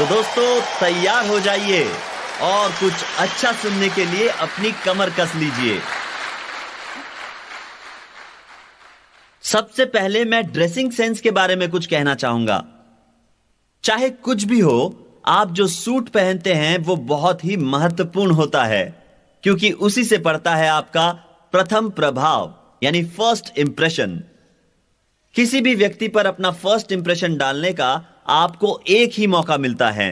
तो दोस्तों तैयार हो जाइए और कुछ अच्छा सुनने के लिए अपनी कमर कस लीजिए। सबसे पहले मैं ड्रेसिंग सेंस के बारे में कुछ कहना चाहूंगा। चाहे कुछ भी हो, आप जो सूट पहनते हैं वो बहुत ही महत्वपूर्ण होता है, क्योंकि उसी से पड़ता है आपका प्रथम प्रभाव यानी फर्स्ट इंप्रेशन। किसी भी व्यक्ति पर अपना फर्स्ट इंप्रेशन डालने का आपको एक ही मौका मिलता है।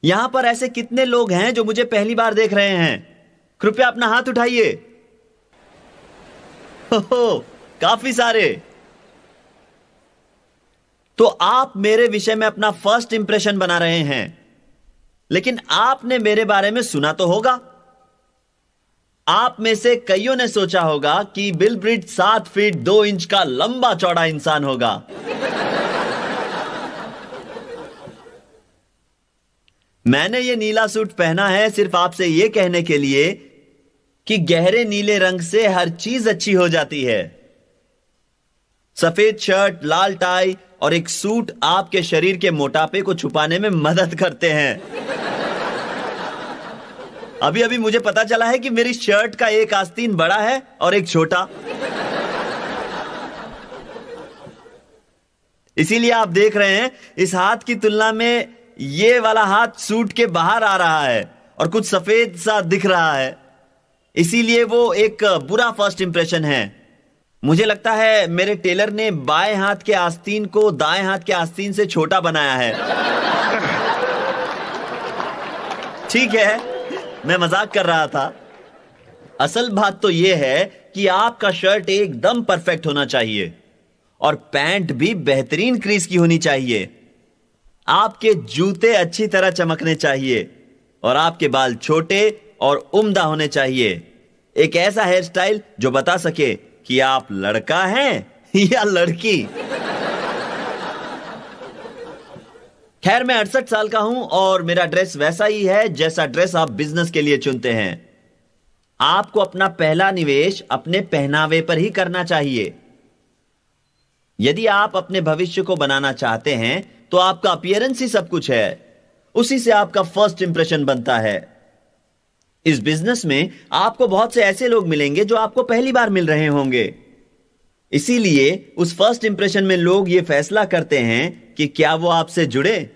यहां पर ऐसे कितने लोग हैं जो मुझे पहली बार देख रहे हैं? कृपया अपना हाथ उठाइए। काफी सारे। तो आप मेरे विषय में अपना फर्स्ट इंप्रेशन बना रहे हैं, लेकिन आपने मेरे बारे में सुना तो होगा। आप में से कईयों ने सोचा होगा कि बिल ब्रिट 7 फीट 2 इंच का लंबा चौड़ा इंसान होगा। मैंने यह नीला सूट पहना है सिर्फ आपसे यह कहने के लिए कि गहरे नीले रंग से हर चीज अच्छी हो जाती है। सफेद शर्ट, लाल टाई और एक सूट आपके शरीर के मोटापे को छुपाने में मदद करते हैं। अभी अभी मुझे पता चला है कि मेरी शर्ट का एक आस्तीन बड़ा है और एक छोटा। इसीलिए आप देख रहे हैं इस हाथ की तुलना में ये वाला हाथ सूट के बाहर आ रहा है और कुछ सफेद सा दिख रहा है। इसीलिए वो एक बुरा फर्स्ट इंप्रेशन है। मुझे लगता है मेरे टेलर ने बाएं हाथ के आस्तीन को दाएं हाथ के आस्तीन से छोटा बनाया है। ठीक है, मैं मजाक कर रहा था। असल बात तो यह है कि आपका शर्ट एकदम परफेक्ट होना चाहिए और पैंट भी बेहतरीन क्रीज की होनी चाहिए। आपके जूते अच्छी तरह चमकने चाहिए और आपके बाल छोटे और उम्दा होने चाहिए। एक ऐसा हेयर स्टाइल जो बता सके कि आप लड़का हैं या लड़की। खैर, मैं 68 साल का हूं और मेरा ड्रेस वैसा ही है जैसा ड्रेस आप बिजनेस के लिए चुनते हैं। आपको अपना पहला निवेश अपने पहनावे पर ही करना चाहिए। यदि आप अपने भविष्य को बनाना चाहते हैं तो आपका अपीयरेंस ही सब कुछ है। उसी से आपका फर्स्ट इंप्रेशन बनता है। इस बिजनेस में आपको बहुत से ऐसे लोग मिलेंगे जो आपको पहली बार मिल रहे होंगे। इसीलिए उस फर्स्ट इंप्रेशन में लोग यह फैसला करते हैं कि क्या वो आपसे जुड़े।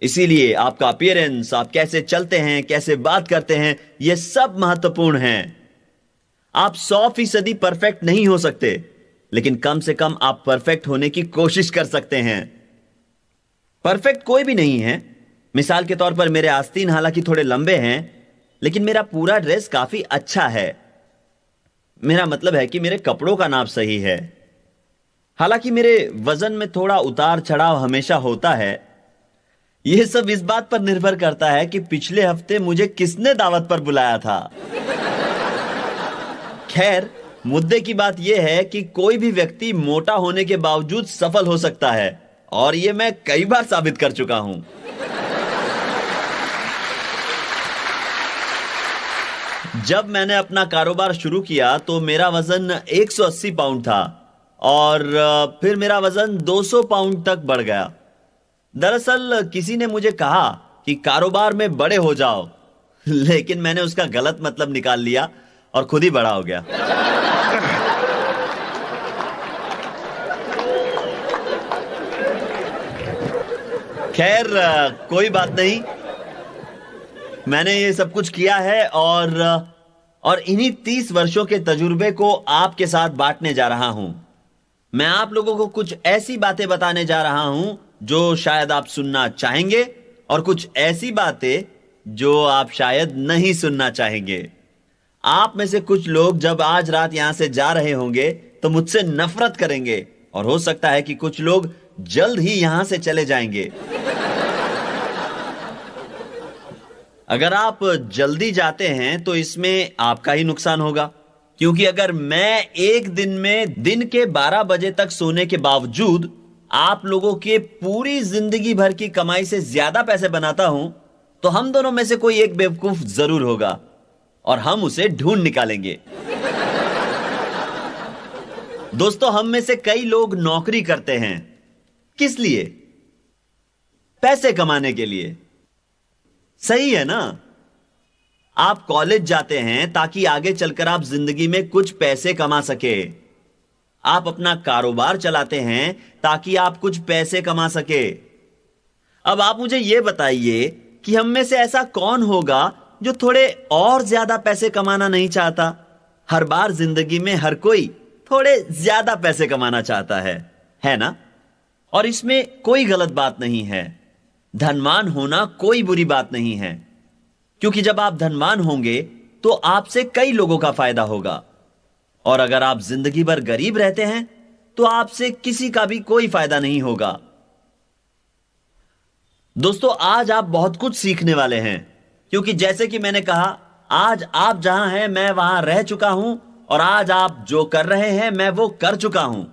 इसीलिए आपका अपीयरेंस, आप कैसे चलते हैं, कैसे बात करते हैं, यह सब महत्वपूर्ण है। आप 100% परफेक्ट नहीं हो सकते, लेकिन कम से कम आप परफेक्ट होने की कोशिश कर सकते हैं। परफेक्ट कोई भी नहीं है। मिसाल के तौर पर मेरे आस्तीन हालांकि थोड़े लंबे हैं, लेकिन मेरा पूरा ड्रेस काफी अच्छा है। मेरा मतलब है कि मेरे कपड़ों का नाप सही है। हालांकि मेरे वजन में थोड़ा उतार चढ़ाव हमेशा होता है। यह सब इस बात पर निर्भर करता है कि पिछले हफ्ते मुझे किसने दावत पर बुलाया था। खैर, मुद्दे की बात यह है कि कोई भी व्यक्ति मोटा होने के बावजूद सफल हो सकता है और यह मैं कई बार साबित कर चुका हूं। जब मैंने अपना कारोबार शुरू किया तो मेरा वजन 180 पाउंड था और फिर मेरा वजन 200 पाउंड तक बढ़ गया। दरअसल किसी ने मुझे कहा कि कारोबार में बड़े हो जाओ, लेकिन मैंने उसका गलत मतलब निकाल लिया और खुद ही बड़ा हो गया। खैर, कोई बात नहीं। मैंने ये सब कुछ किया है और इन्हीं 30 वर्षों के तजुर्बे को आपके साथ बांटने जा रहा हूं। मैं आप लोगों को कुछ ऐसी बातें बताने जा रहा हूं जो शायद आप सुनना चाहेंगे और कुछ ऐसी बातें जो आप शायद नहीं सुनना चाहेंगे। आप में से कुछ लोग जब आज रात यहां से जा रहे होंगे तो मुझसे नफरत करेंगे और हो सकता है कि कुछ लोग जल्द ही यहां से चले जाएंगे। अगर आप जल्दी जाते हैं तो इसमें आपका ही नुकसान होगा, क्योंकि अगर मैं एक दिन में दिन के 12 बजे तक सोने के बावजूद आप लोगों के पूरी जिंदगी भर की कमाई से ज्यादा पैसे बनाता हूं, तो हम दोनों में से कोई एक बेवकूफ जरूर होगा और हम उसे ढूंढ निकालेंगे। दोस्तों, हम में से कई लोग नौकरी करते हैं। किस लिए? पैसे कमाने के लिए। सही है ना? आप कॉलेज जाते हैं ताकि आगे चलकर आप जिंदगी में कुछ पैसे कमा सके। आप अपना कारोबार चलाते हैं ताकि आप कुछ पैसे कमा सके। अब आप मुझे यह बताइए कि हम में से ऐसा कौन होगा जो थोड़े और ज्यादा पैसे कमाना नहीं चाहता? हर बार जिंदगी में हर कोई थोड़े ज्यादा पैसे कमाना चाहता है ना? और इसमें कोई गलत बात नहीं है। धनवान होना कोई बुरी बात नहीं है, क्योंकि जब आप धनवान होंगे तो आपसे कई लोगों का फायदा होगा। और अगर आप जिंदगी भर गरीब रहते हैं तो आपसे किसी का भी कोई फायदा नहीं होगा। दोस्तों, आज आप बहुत कुछ सीखने वाले हैं, क्योंकि जैसे कि मैंने कहा, आज आप जहां हैं मैं वहां रह चुका हूं, और आज आप जो कर रहे हैं मैं वो कर चुका हूं।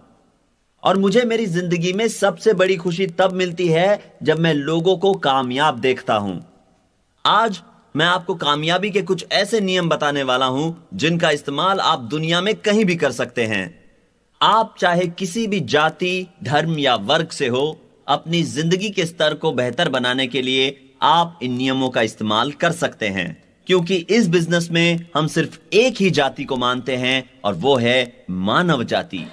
और मुझे मेरी जिंदगी में सबसे बड़ी खुशी तब मिलती है जब मैं लोगों को कामयाब देखता हूं। आज मैं आपको कामयाबी के कुछ ऐसे नियम बताने वाला हूं जिनका इस्तेमाल आप दुनिया में कहीं भी कर सकते हैं। आप चाहे किसी भी जाति, धर्म या वर्ग से हो, अपनी जिंदगी के स्तर को बेहतर बनाने के लिए आप इन नियमों का इस्तेमाल कर सकते हैं, क्योंकि इस बिजनेस में हम सिर्फ एक ही जाति को मानते हैं, और वो है मानव जाति।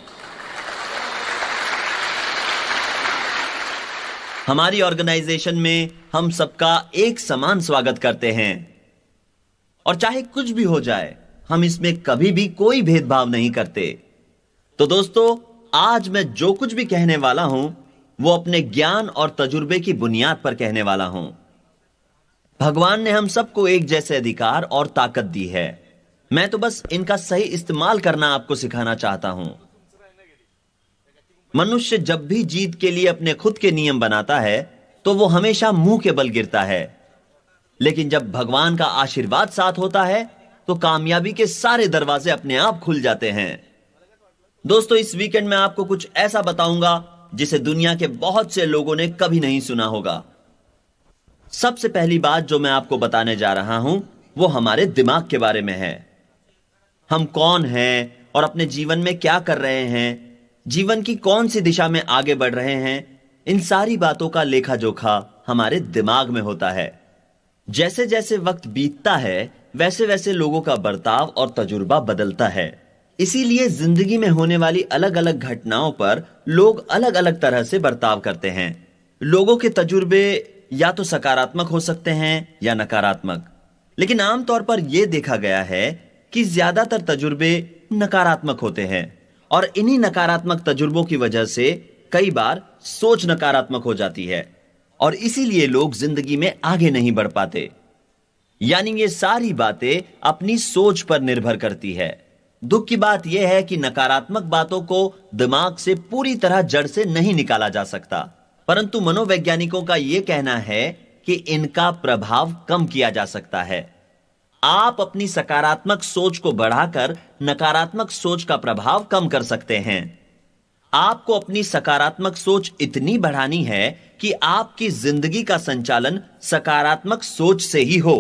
हमारी ऑर्गेनाइजेशन में हम सबका एक समान स्वागत करते हैं, और चाहे कुछ भी हो जाए हम इसमें कभी भी कोई भेदभाव नहीं करते। तो दोस्तों, आज मैं जो कुछ भी कहने वाला हूं वो अपने ज्ञान और तजुर्बे की बुनियाद पर कहने वाला हूं। भगवान ने हम सबको एक जैसे अधिकार और ताकत दी है। मैं तो बस इनका सही इस्तेमाल करना आपको सिखाना चाहता हूं। मनुष्य जब भी जीत के लिए अपने खुद के नियम बनाता है तो वो हमेशा मुंह के बल गिरता है, लेकिन जब भगवान का आशीर्वाद साथ होता है तो कामयाबी के सारे दरवाजे अपने आप खुल जाते हैं। दोस्तों, इस वीकेंड में आपको कुछ ऐसा बताऊंगा जिसे दुनिया के बहुत से लोगों ने कभी नहीं सुना होगा। सबसे पहली बात जो मैं आपको बताने जा रहा हूं वो हमारे दिमाग के बारे में है। हम कौन हैं और अपने जीवन में क्या कर रहे हैं, जीवन की कौन सी दिशा में आगे बढ़ रहे हैं, इन सारी बातों का लेखा जोखा हमारे दिमाग में होता है। जैसे जैसे वक्त बीतता है वैसे वैसे लोगों का बर्ताव और तजुर्बा बदलता है। इसीलिए जिंदगी में होने वाली अलग अलग घटनाओं पर लोग अलग अलग तरह से बर्ताव करते हैं। लोगों के तजुर्बे या तो सकारात्मक हो सकते हैं या नकारात्मक, लेकिन आमतौर पर यह देखा गया है कि ज्यादातर तजुर्बे नकारात्मक होते हैं, और इन्हीं नकारात्मक तजुर्बों की वजह से कई बार सोच नकारात्मक हो जाती है, और इसीलिए लोग जिंदगी में आगे नहीं बढ़ पाते। यानी ये सारी बातें अपनी सोच पर निर्भर करती है। दुख की बात यह है कि नकारात्मक बातों को दिमाग से पूरी तरह जड़ से नहीं निकाला जा सकता, परंतु मनोवैज्ञानिकों का यह कहना है कि इनका प्रभाव कम किया जा सकता है। आप अपनी सकारात्मक सोच को बढ़ाकर नकारात्मक सोच का प्रभाव कम कर सकते हैं। आपको अपनी सकारात्मक सोच इतनी बढ़ानी है कि आपकी जिंदगी का संचालन सकारात्मक सोच से ही हो।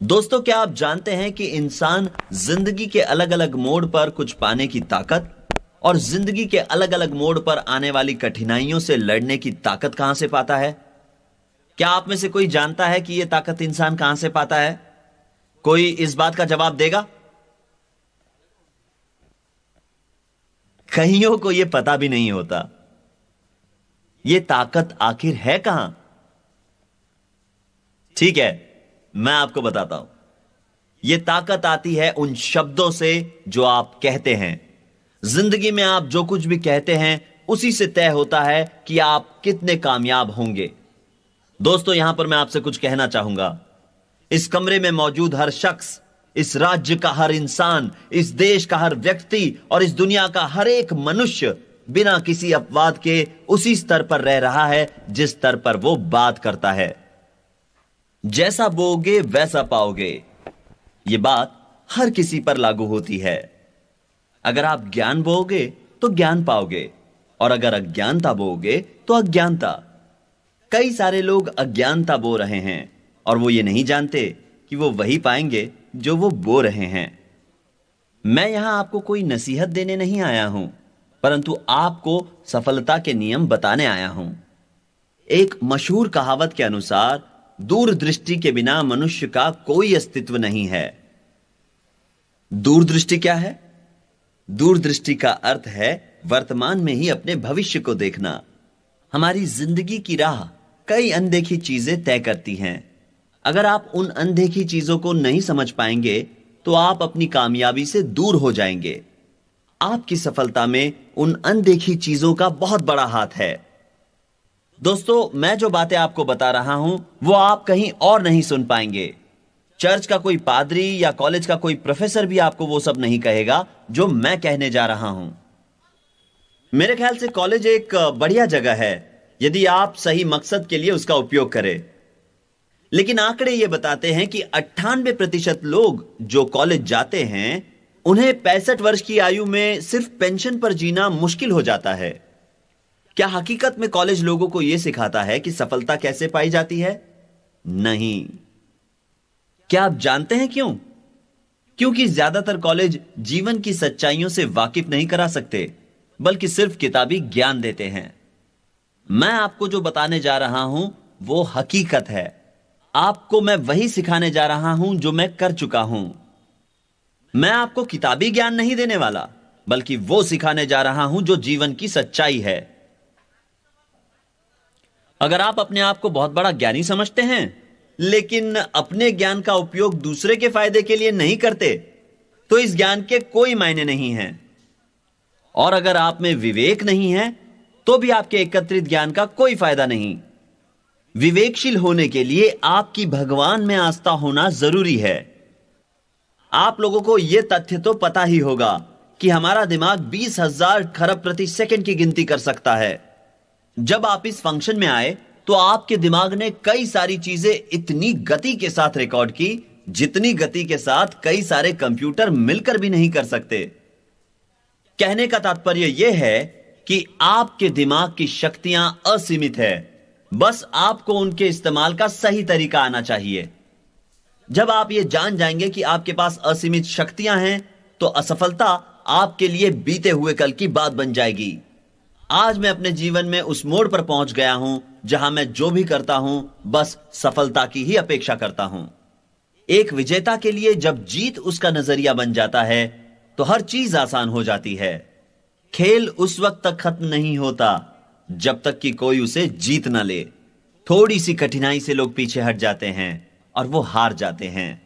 दोस्तों, क्या आप जानते हैं कि इंसान जिंदगी के अलग अलग मोड़ पर कुछ पाने की ताकत और जिंदगी के अलग अलग मोड़ पर आने वाली कठिनाइयों से लड़ने की ताकत कहां से पाता है? क्या आप में से कोई जानता है कि यह ताकत इंसान कहां से पाता है? कोई इस बात का जवाब देगा? कईयों को यह पता भी नहीं होता। यह ताकत आखिर है कहां? ठीक है, मैं आपको बताता हूं। यह ताकत आती है उन शब्दों से जो आप कहते हैं। जिंदगी में आप जो कुछ भी कहते हैं उसी से तय होता है कि आप कितने कामयाब होंगे। दोस्तों, यहां पर मैं आपसे कुछ कहना चाहूंगा। इस कमरे में मौजूद हर शख्स, इस राज्य का हर इंसान, इस देश का हर व्यक्ति और इस दुनिया का हर एक मनुष्य बिना किसी अपवाद के उसी स्तर पर रह रहा है जिस स्तर पर वो बात करता है। जैसा बोओगे वैसा पाओगे, ये बात हर किसी पर लागू होती है। अगर आप ज्ञान बोओगे तो ज्ञान पाओगे, और अगर अज्ञानता बोओगे तो अज्ञानता। कई सारे लोग अज्ञानता बो रहे हैं और वो ये नहीं जानते कि वो वही पाएंगे जो वो बो रहे हैं। मैं यहां आपको कोई नसीहत देने नहीं आया हूं, परंतु आपको सफलता के नियम बताने आया हूं। एक मशहूर कहावत के अनुसार दूरदृष्टि के बिना मनुष्य का कोई अस्तित्व नहीं है। दूरदृष्टि क्या है? दूरदृष्टि का अर्थ है वर्तमान में ही अपने भविष्य को देखना। हमारी जिंदगी की राह कई अनदेखी चीजें तय करती हैं। अगर आप उन अनदेखी चीजों को नहीं समझ पाएंगे तो आप अपनी कामयाबी से दूर हो जाएंगे। आपकी सफलता में उन अनदेखी चीजों का बहुत बड़ा हाथ है। दोस्तों, मैं जो बातें आपको बता रहा हूं वो आप कहीं और नहीं सुन पाएंगे। चर्च का कोई पादरी या कॉलेज का कोई प्रोफेसर भी आपको वो सब नहीं कहेगा जो मैं कहने जा रहा हूं। मेरे ख्याल से कॉलेज एक बढ़िया जगह है यदि आप सही मकसद के लिए उसका उपयोग करें। लेकिन आंकड़े ये बताते हैं कि 98% लोग जो कॉलेज जाते हैं उन्हें 65 वर्ष की आयु में सिर्फ पेंशन पर जीना मुश्किल हो जाता है। क्या हकीकत में कॉलेज लोगों को यह सिखाता है कि सफलता कैसे पाई जाती है? नहीं। क्या आप जानते हैं क्यों? क्योंकि ज्यादातर कॉलेज जीवन की सच्चाइयों से वाकिफ नहीं करा सकते, बल्कि सिर्फ किताबी ज्ञान देते हैं। मैं आपको जो बताने जा रहा हूं वो हकीकत है। आपको मैं वही सिखाने जा रहा हूं जो मैं कर चुका हूं। मैं आपको किताबी ज्ञान नहीं देने वाला, बल्कि वो सिखाने जा रहा हूं जो जीवन की सच्चाई है। अगर आप अपने आप को बहुत बड़ा ज्ञानी समझते हैं लेकिन अपने ज्ञान का उपयोग दूसरे के फायदे के लिए नहीं करते तो इस ज्ञान के कोई मायने नहीं हैं। और अगर आप में विवेक नहीं है तो भी आपके एकत्रित ज्ञान का कोई फायदा नहीं। विवेकशील होने के लिए आपकी भगवान में आस्था होना जरूरी है। आप लोगों को यह तथ्य तो पता ही होगा कि हमारा दिमाग 20,000 खरब प्रति सेकंड की गिनती कर सकता है। जब आप इस फंक्शन में आए तो आपके दिमाग ने कई सारी चीजें इतनी गति के साथ रिकॉर्ड की जितनी गति के साथ कई सारे कंप्यूटर मिलकर भी नहीं कर सकते। कहने का तात्पर्य यह है कि आपके दिमाग की शक्तियां असीमित है, बस आपको उनके इस्तेमाल का सही तरीका आना चाहिए। जब आप यह जान जाएंगे कि आपके पास असीमित शक्तियां हैं तो असफलता आपके लिए बीते हुए कल की बात बन जाएगी। आज मैं अपने जीवन में उस मोड़ पर पहुंच गया हूं जहां मैं जो भी करता हूं बस सफलता की ही अपेक्षा करता हूं। एक विजेता के लिए जब जीत उसका नजरिया बन जाता है तो हर चीज आसान हो जाती है। खेल उस वक्त तक खत्म नहीं होता जब तक कि कोई उसे जीत ना ले। थोड़ी सी कठिनाई से लोग पीछे हट जाते हैं और वो हार जाते हैं।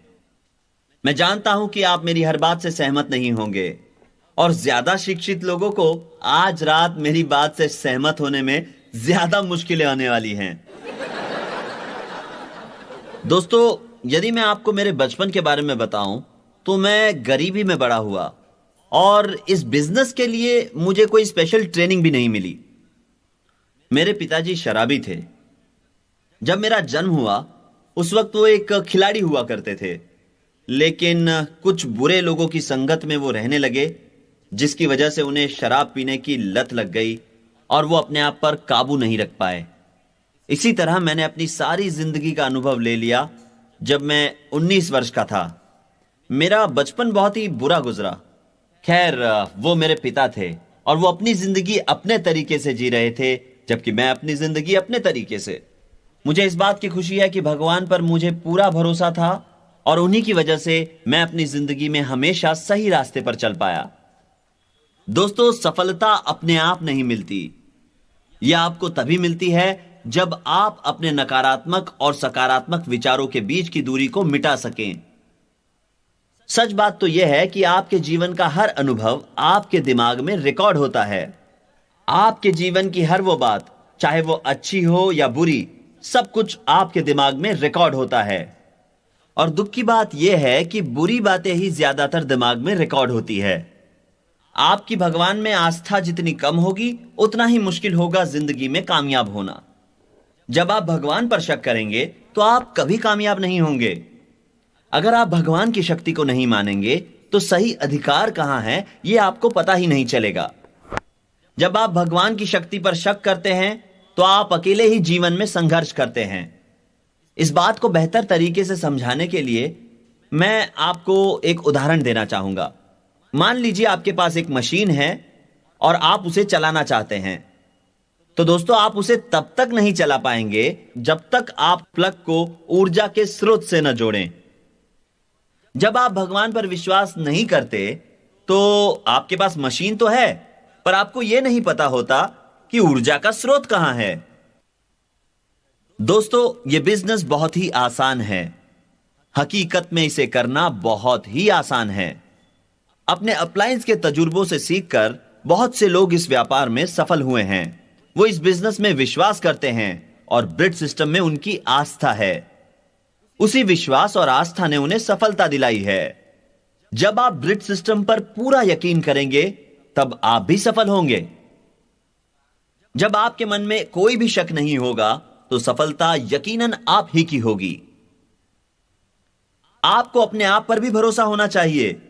मैं जानता हूं कि आप मेरी हर बात से सहमत नहीं होंगे और ज्यादा शिक्षित लोगों को आज रात मेरी बात से सहमत होने में ज्यादा मुश्किलें आने वाली हैं। दोस्तों, यदि मैं आपको मेरे बचपन के बारे में बताऊं तो मैं गरीबी में बड़ा हुआ और इस बिजनेस के लिए मुझे कोई स्पेशल ट्रेनिंग भी नहीं मिली। मेरे पिताजी शराबी थे। जब मेरा जन्म हुआ उस वक्त वो एक खिलाड़ी हुआ करते थे, लेकिन कुछ बुरे लोगों की संगत में वो रहने लगे जिसकी वजह से उन्हें शराब पीने की लत लग गई और वो अपने आप पर काबू नहीं रख पाए। इसी तरह मैंने अपनी सारी जिंदगी का अनुभव ले लिया। जब मैं 19 वर्ष का था मेरा बचपन बहुत ही बुरा गुजरा। खैर, वो मेरे पिता थे और वो अपनी जिंदगी अपने तरीके से जी रहे थे जबकि मैं अपनी जिंदगी अपने तरीके से। मुझे इस बात की खुशी है कि भगवान पर मुझे पूरा भरोसा था और उन्हीं की वजह से मैं अपनी जिंदगी में हमेशा सही रास्ते पर चल पाया। दोस्तों, सफलता अपने आप नहीं मिलती। यह आपको तभी मिलती है जब आप अपने नकारात्मक और सकारात्मक विचारों के बीच की दूरी को मिटा सकें। सच बात तो यह है कि आपके जीवन का हर अनुभव आपके दिमाग में रिकॉर्ड होता है। आपके जीवन की हर वो बात, चाहे वो अच्छी हो या बुरी, सब कुछ आपके दिमाग में रिकॉर्ड होता है। और दुख की बात यह है कि बुरी बातें ही ज्यादातर दिमाग में रिकॉर्ड होती है। आपकी भगवान में आस्था जितनी कम होगी उतना ही मुश्किल होगा जिंदगी में कामयाब होना। जब आप भगवान पर शक करेंगे तो आप कभी कामयाब नहीं होंगे। अगर आप भगवान की शक्ति को नहीं मानेंगे तो सही अधिकार कहां है यह आपको पता ही नहीं चलेगा। जब आप भगवान की शक्ति पर शक करते हैं तो आप अकेले ही जीवन में संघर्ष करते हैं। इस बात को बेहतर तरीके से समझाने के लिए मैं आपको एक उदाहरण देना चाहूंगा। मान लीजिए आपके पास एक मशीन है और आप उसे चलाना चाहते हैं। तो दोस्तों, आप उसे तब तक नहीं चला पाएंगे जब तक आप प्लग को ऊर्जा के स्रोत से न जोड़ें। जब आप भगवान पर विश्वास नहीं करते तो आपके पास मशीन तो है, पर आपको यह नहीं पता होता कि ऊर्जा का स्रोत कहां है। दोस्तों, यह बिजनेस बहुत ही आसान है। हकीकत में इसे करना बहुत ही आसान है। अपने अप्लायंस के तजुर्बों से सीखकर बहुत से लोग इस व्यापार में सफल हुए हैं। वो इस बिजनेस में विश्वास करते हैं और ब्रिज सिस्टम में उनकी आस्था है। उसी विश्वास और आस्था ने उन्हें सफलता दिलाई है। जब आप ब्रिज सिस्टम पर पूरा यकीन करेंगे तब आप भी सफल होंगे। जब आपके मन में कोई भी शक नहीं होगा तो सफलता यकीनन आप ही की होगी। आपको अपने आप पर भी भरोसा होना चाहिए,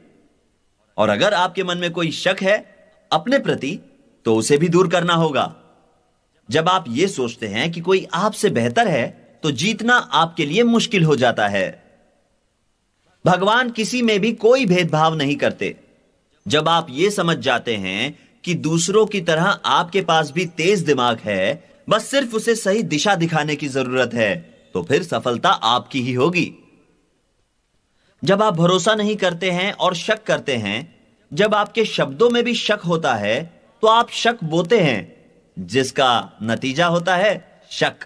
और अगर आपके मन में कोई शक है अपने प्रति तो उसे भी दूर करना होगा। जब आप यह सोचते हैं कि कोई आपसे बेहतर है तो जीतना आपके लिए मुश्किल हो जाता है। भगवान किसी में भी कोई भेदभाव नहीं करते। जब आप यह समझ जाते हैं कि दूसरों की तरह आपके पास भी तेज दिमाग है, बस सिर्फ उसे सही दिशा दिखाने की जरूरत है, तो फिर सफलता आपकी ही होगी। जब आप भरोसा नहीं करते हैं और शक करते हैं, जब आपके शब्दों में भी शक होता है, तो आप शक बोते हैं, जिसका नतीजा होता है शक।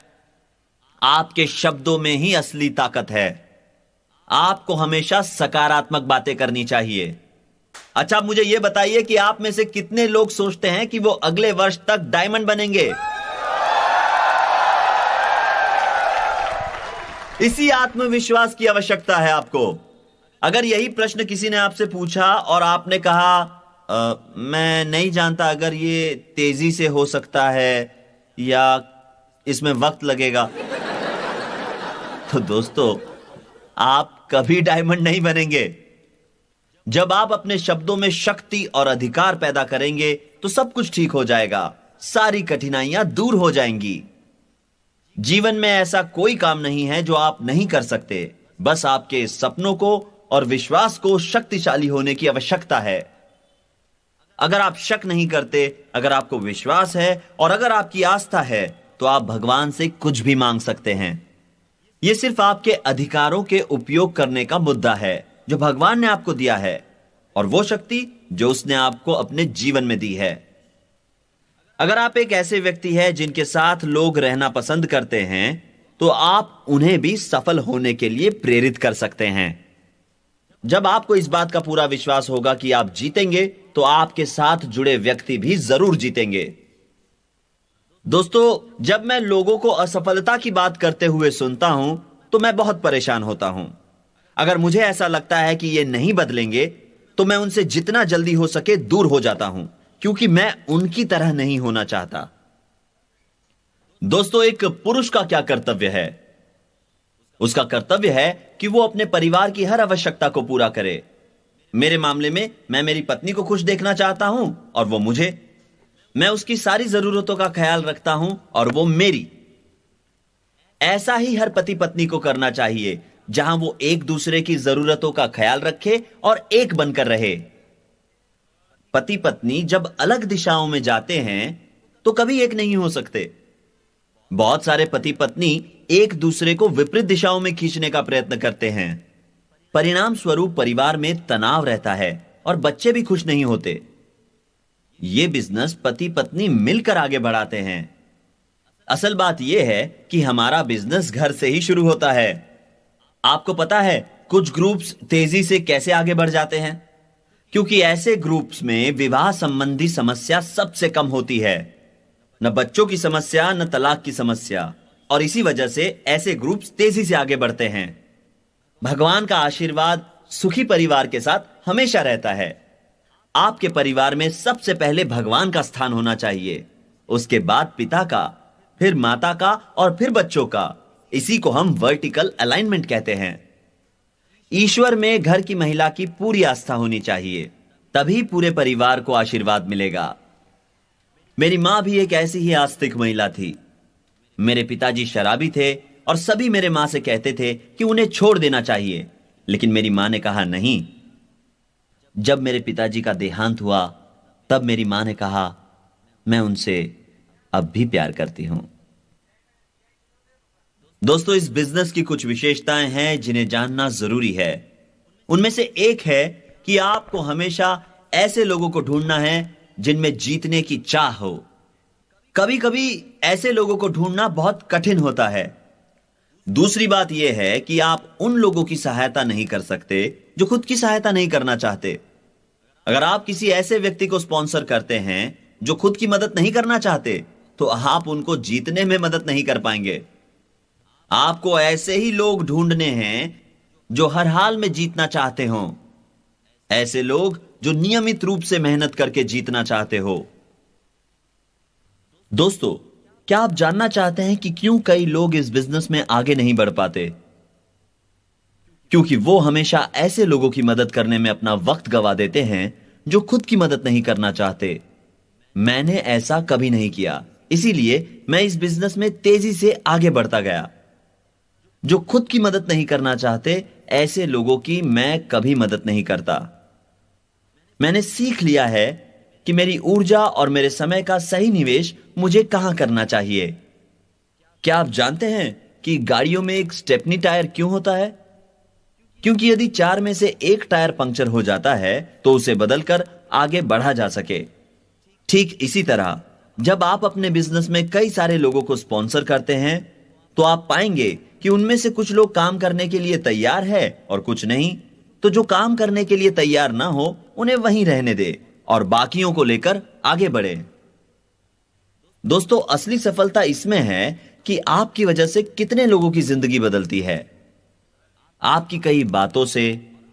आपके शब्दों में ही असली ताकत है। आपको हमेशा सकारात्मक बातें करनी चाहिए। अच्छा, मुझे यह बताइए कि आप में से कितने लोग सोचते हैं कि वो अगले वर्ष तक डायमंड बनेंगे? इसी आत्मविश्वास की आवश्यकता है आपको। अगर यही प्रश्न किसी ने आपसे पूछा और आपने कहा मैं नहीं जानता अगर ये तेजी से हो सकता है या इसमें वक्त लगेगा, तो दोस्तों, आप कभी डायमंड नहीं बनेंगे। जब आप अपने शब्दों में शक्ति और अधिकार पैदा करेंगे तो सब कुछ ठीक हो जाएगा। सारी कठिनाइयां दूर हो जाएंगी। जीवन में ऐसा कोई काम नहीं है जो आप नहीं कर सकते। बस आपके सपनों को और विश्वास को शक्तिशाली होने की आवश्यकता है। अगर आप शक नहीं करते, अगर आपको विश्वास है और अगर आपकी आस्था है, तो आप भगवान से कुछ भी मांग सकते हैं। यह सिर्फ आपके अधिकारों के उपयोग करने का मुद्दा है जो भगवान ने आपको दिया है, और वो शक्ति जो उसने आपको अपने जीवन में दी है। अगर आप एक ऐसे व्यक्ति हैं जिनके साथ लोग रहना पसंद करते हैं, तो आप उन्हें भी सफल होने के लिए प्रेरित कर सकते हैं। जब आपको इस बात का पूरा विश्वास होगा कि आप जीतेंगे, तो आपके साथ जुड़े व्यक्ति भी जरूर जीतेंगे। दोस्तों, जब मैं लोगों को असफलता की बात करते हुए सुनता हूं तो मैं बहुत परेशान होता हूं। अगर मुझे ऐसा लगता है कि ये नहीं बदलेंगे तो मैं उनसे जितना जल्दी हो सके दूर हो जाता हूं, क्योंकि मैं उनकी तरह नहीं होना चाहता। दोस्तों, एक पुरुष का क्या कर्तव्य है? उसका कर्तव्य है कि वो अपने परिवार की हर आवश्यकता को पूरा करे। मेरे मामले में मैं मेरी पत्नी को खुश देखना चाहता हूं और वो मुझे। मैं उसकी सारी जरूरतों का ख्याल रखता हूं और वो मेरी। ऐसा ही हर पति पत्नी को करना चाहिए, जहां वो एक दूसरे की जरूरतों का ख्याल रखे और एक बनकर रहे। पति पत्नी जब अलग दिशाओं में जाते हैं तो कभी एक नहीं हो सकते। बहुत सारे पति पत्नी एक दूसरे को विपरीत दिशाओं में खींचने का प्रयत्न करते हैं। परिणाम स्वरूप परिवार में तनाव रहता है और बच्चे भी खुश नहीं होते। यह बिजनेस पति पत्नी मिलकर आगे बढ़ाते हैं। असल बात यह है कि हमारा बिजनेस घर से ही शुरू होता है। आपको पता है कुछ ग्रुप्स तेजी से कैसे आगे बढ़ जाते हैं? क्योंकि ऐसे ग्रुप्स में विवाह संबंधी समस्या सबसे कम होती है। न बच्चों की समस्या, न तलाक की समस्या, और इसी वजह से ऐसे ग्रुप्स तेजी से आगे बढ़ते हैं। भगवान का आशीर्वाद सुखी परिवार के साथ हमेशा रहता है। आपके परिवार में सबसे पहले भगवान का स्थान होना चाहिए, उसके बाद पिता का, फिर माता का और फिर बच्चों का। इसी को हम वर्टिकल अलाइनमेंट कहते हैं। ईश्वर में घर की महिला की पूरी आस्था होनी चाहिए, तभी पूरे परिवार को आशीर्वाद मिलेगा। मेरी मां भी एक ऐसी ही आस्तिक महिला थी। मेरे पिताजी शराबी थे और सभी मेरे मां से कहते थे कि उन्हें छोड़ देना चाहिए, लेकिन मेरी मां ने कहा नहीं। जब मेरे पिताजी का देहांत हुआ तब मेरी मां ने कहा मैं उनसे अब भी प्यार करती हूं। दोस्तों, इस बिजनेस की कुछ विशेषताएं हैं जिन्हें जानना जरूरी है। उनमें से एक है कि आपको हमेशा ऐसे लोगों को ढूंढना है जिनमें जीतने की चाह हो। कभी कभी ऐसे लोगों को ढूंढना बहुत कठिन होता है। दूसरी बात यह है कि आप उन लोगों की सहायता नहीं कर सकते जो खुद की सहायता नहीं करना चाहते। अगर आप किसी ऐसे व्यक्ति को स्पॉन्सर करते हैं जो खुद की मदद नहीं करना चाहते, तो आप उनको जीतने में मदद नहीं कर पाएंगे। आपको ऐसे ही लोग ढूंढने हैं जो हर हाल में जीतना चाहते हो, ऐसे लोग जो नियमित रूप से मेहनत करके जीतना चाहते हो। दोस्तों, क्या आप जानना चाहते हैं कि क्यों कई लोग इस बिजनेस में आगे नहीं बढ़ पाते? क्योंकि वो हमेशा ऐसे लोगों की मदद करने में अपना वक्त गवा देते हैं जो खुद की मदद नहीं करना चाहते। मैंने ऐसा कभी नहीं किया, इसीलिए मैं इस बिजनेस में तेजी से आगे बढ़ता गया। जो खुद की मदद नहीं करना चाहते, ऐसे लोगों की मैं कभी मदद नहीं करता। मैंने सीख लिया है कि मेरी ऊर्जा और मेरे समय का सही निवेश मुझे कहां करना चाहिए। क्या आप जानते हैं कि गाड़ियों में एक स्टेपनी टायर क्यों होता है? क्योंकि यदि 4 में से एक टायर पंक्चर हो जाता है तो उसे बदलकर आगे बढ़ा जा सके। ठीक इसी तरह जब आप अपने बिजनेस में कई सारे लोगों को स्पॉन्सर करते हैं, तो आप पाएंगे कि उनमें से कुछ लोग काम करने के लिए तैयार है और कुछ नहीं। तो जो काम करने के लिए तैयार ना हो, उन्हें वहीं रहने दे और बाकियों को लेकर आगे बढ़े। दोस्तों, असली सफलता इसमें है कि आपकी वजह से कितने लोगों की जिंदगी बदलती है। आपकी कई बातों से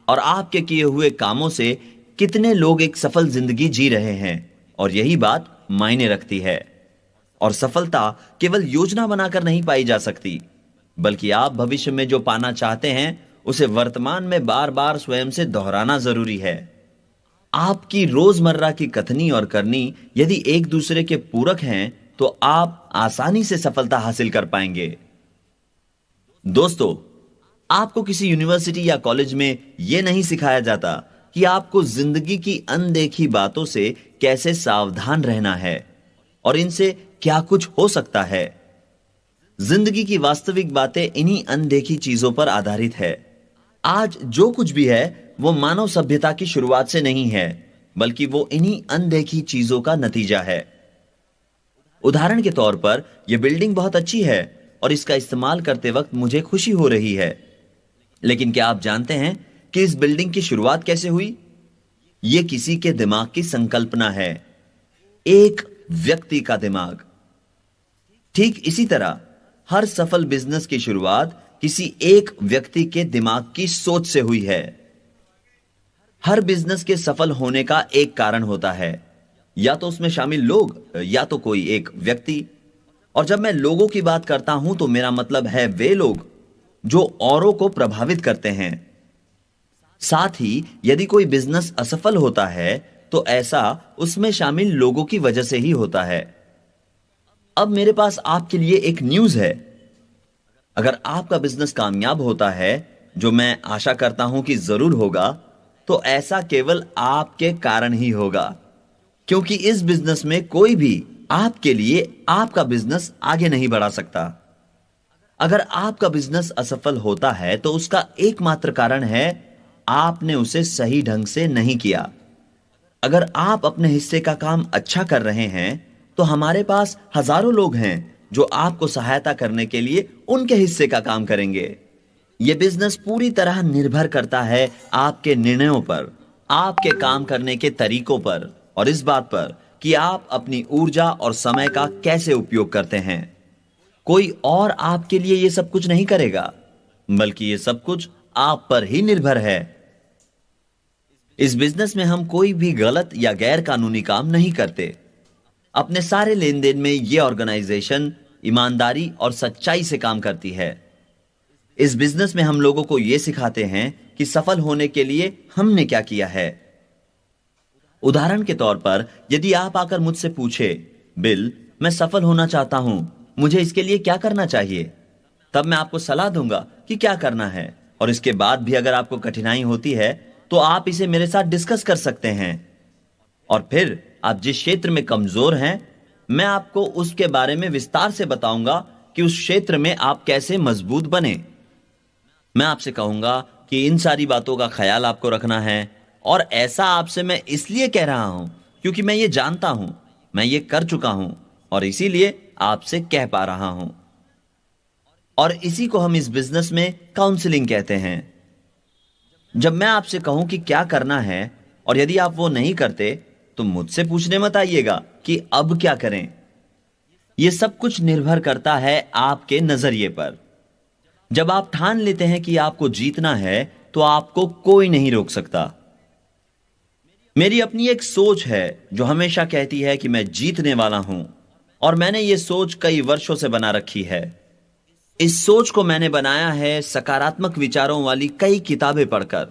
और आपके किए हुए कामों से कितने लोग एक सफल जिंदगी जी रहे हैं, और यही बात मायने रखती है। और सफलता केवल योजना बनाकर नहीं पाई जा सकती, बल्कि आप भविष्य में जो पाना चाहते हैं उसे वर्तमान में बार बार स्वयं से दोहराना जरूरी है। आपकी रोजमर्रा की कथनी और करनी यदि एक दूसरे के पूरक हैं, तो आप आसानी से सफलता हासिल कर पाएंगे। दोस्तों, आपको किसी यूनिवर्सिटी या कॉलेज में यह नहीं सिखाया जाता कि आपको जिंदगी की अनदेखी बातों से कैसे सावधान रहना है और इनसे क्या कुछ हो सकता है। जिंदगी की वास्तविक बातें इन्हीं अनदेखी चीजों पर आधारित है। आज जो कुछ भी है वो मानव सभ्यता की शुरुआत से नहीं है, बल्कि वो इन्हीं अनदेखी चीजों का नतीजा है। उदाहरण के तौर पर यह बिल्डिंग बहुत अच्छी है और इसका इस्तेमाल करते वक्त मुझे खुशी हो रही है। लेकिन क्या आप जानते हैं कि इस बिल्डिंग की शुरुआत कैसे हुई? यह किसी के दिमाग की संकल्पना है, एक व्यक्ति का दिमाग। ठीक इसी तरह हर सफल बिजनेस की शुरुआत किसी एक व्यक्ति के दिमाग की सोच से हुई है। हर बिजनेस के सफल होने का एक कारण होता है, या तो उसमें शामिल लोग या तो कोई एक व्यक्ति। और जब मैं लोगों की बात करता हूं तो मेरा मतलब है वे लोग जो औरों को प्रभावित करते हैं। साथ ही यदि कोई बिजनेस असफल होता है तो ऐसा उसमें शामिल लोगों की वजह से ही होता है। अब मेरे पास आपके लिए एक न्यूज़ है। अगर आपका बिजनेस कामयाब होता है, जो मैं आशा करता हूं कि जरूर होगा, तो ऐसा केवल आपके कारण ही होगा, क्योंकि इस बिजनेस में कोई भी आपके लिए आपका बिजनेस आगे नहीं बढ़ा सकता। अगर आपका बिजनेस असफल होता है तो उसका एकमात्र कारण है आपने उसे सही ढंग से नहीं किया। अगर आप अपने हिस्से का काम अच्छा कर रहे हैं तो हमारे पास हजारों लोग हैं जो आपको सहायता करने के लिए उनके हिस्से का काम करेंगे। यह बिजनेस पूरी तरह निर्भर करता है आपके निर्णयों पर, आपके काम करने के तरीकों पर और इस बात पर कि आप अपनी ऊर्जा और समय का कैसे उपयोग करते हैं। कोई और आपके लिए यह सब कुछ नहीं करेगा, बल्कि यह सब कुछ आप पर ही निर्भर है। इस बिजनेस में हम कोई भी गलत या गैर कानूनी काम नहीं करते। अपने सारे लेन देन में यह ऑर्गेनाइजेशन ईमानदारी और सच्चाई से काम करती है। इस बिजनेस में हम लोगों को यह सिखाते हैं कि सफल होने के लिए हमने क्या किया है। उदाहरण के तौर पर यदि आप आकर मुझसे पूछे, बिल, मैं सफल होना चाहता हूं, मुझे इसके लिए क्या करना चाहिए, तब मैं आपको सलाह दूंगा कि क्या करना है। और इसके बाद भी अगर आपको कठिनाई होती है तो आप इसे मेरे साथ डिस्कस कर सकते हैं। और फिर आप जिस क्षेत्र में कमजोर हैं मैं आपको उसके बारे में विस्तार से बताऊंगा कि उस क्षेत्र में आप कैसे मजबूत बने। मैं आपसे कहूंगा कि इन सारी बातों का ख्याल आपको रखना है, और ऐसा आपसे मैं इसलिए कह रहा हूं क्योंकि मैं ये जानता हूं, मैं ये कर चुका हूं, और इसीलिए आपसे कह पा रहा हूं। और इसी को हम इस बिजनेस में काउंसलिंग कहते हैं। जब मैं आपसे कहूं कि क्या करना है, और यदि आप वो नहीं करते, तो मुझसे पूछने मत आइएगा कि अब क्या करें। यह सब कुछ निर्भर करता है आपके नजरिए पर। जब आप ठान लेते हैं कि आपको जीतना है, तो आपको कोई नहीं रोक सकता। मेरी अपनी एक सोच है जो हमेशा कहती है कि मैं जीतने वाला हूं, और मैंने ये सोच कई वर्षों से बना रखी है। इस सोच को मैंने बनाया है सकारात्मक विचारों वाली कई किताबें पढ़कर।